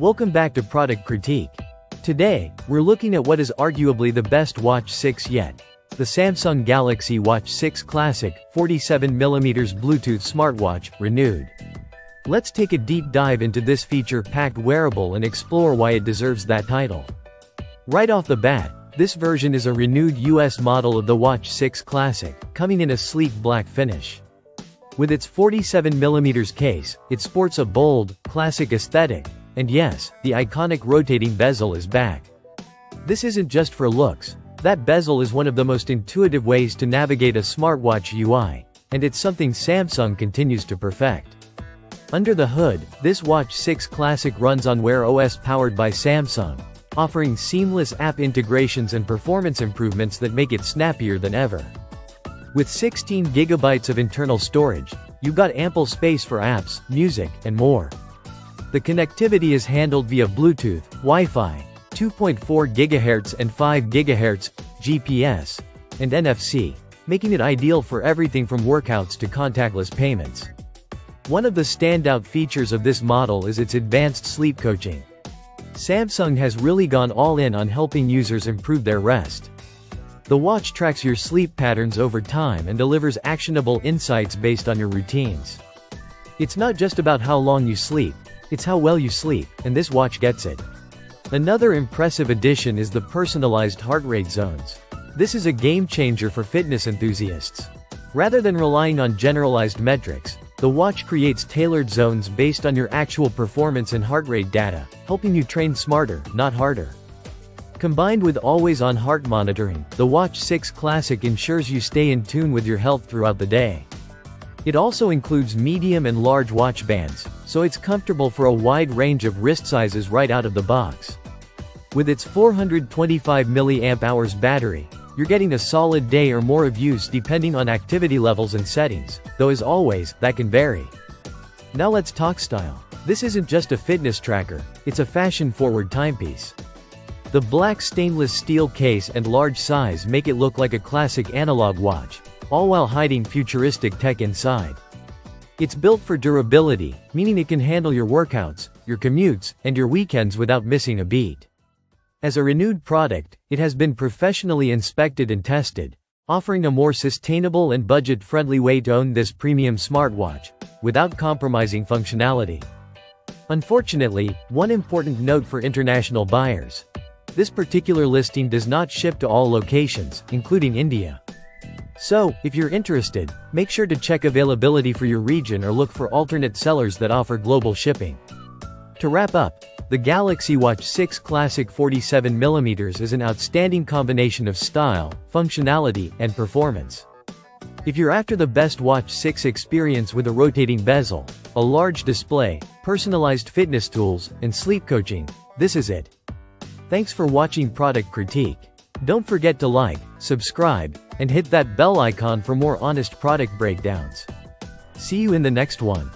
Welcome back to Product Critique. Today, we're looking at what is arguably the best Watch 6 yet. The Samsung Galaxy Watch 6 Classic, 47mm Bluetooth smartwatch, renewed. Let's take a deep dive into this feature-packed wearable and explore why it deserves that title. Right off the bat, this version is a renewed US model of the Watch 6 Classic, coming in a sleek black finish. With its 47mm case, it sports a bold, classic aesthetic, and yes, the iconic rotating bezel is back. This isn't just for looks. That bezel is one of the most intuitive ways to navigate a smartwatch UI, and it's something Samsung continues to perfect. Under the hood, this Watch 6 Classic runs on Wear OS powered by Samsung, offering seamless app integrations and performance improvements that make it snappier than ever. With 16 GB of internal storage, you've got ample space for apps, music, and more. The connectivity is handled via Bluetooth, Wi-Fi, 2.4 GHz and 5 GHz, GPS, and NFC, making it ideal for everything from workouts to contactless payments. One of the standout features of this model is its advanced sleep coaching. Samsung has really gone all in on helping users improve their rest. The watch tracks your sleep patterns over time and delivers actionable insights based on your routines. It's not just about how long you sleep, it's how well you sleep, and this watch gets it. Another impressive addition is the personalized heart rate zones. This is a game changer for fitness enthusiasts. Rather than relying on generalized metrics, the watch creates tailored zones based on your actual performance and heart rate data, helping you train smarter, not harder. Combined with always-on heart monitoring, the Watch 6 Classic ensures you stay in tune with your health throughout the day. It also includes medium and large watch bands, so it's comfortable for a wide range of wrist sizes right out of the box. With its 425 mAh battery, you're getting a solid day or more of use depending on activity levels and settings, though as always, that can vary. Now let's talk style. This isn't just a fitness tracker, it's a fashion-forward timepiece. The black stainless steel case and large size make it look like a classic analog watch, all while hiding futuristic tech inside. It's built for durability, meaning it can handle your workouts, your commutes, and your weekends without missing a beat. As a renewed product, it has been professionally inspected and tested, offering a more sustainable and budget-friendly way to own this premium smartwatch, without compromising functionality. Unfortunately, one important note for international buyers. This particular listing does not ship to all locations, including India. So, if you're interested, make sure to check availability for your region or look for alternate sellers that offer global shipping. To wrap up, the Galaxy Watch 6 Classic 47mm is an outstanding combination of style, functionality, and performance. If you're after the best Watch 6 experience with a rotating bezel, a large display, personalized fitness tools, and sleep coaching, this is it. Thanks for watching Product Critique. Don't forget to like, subscribe, and hit that bell icon for more honest product breakdowns. See you in the next one.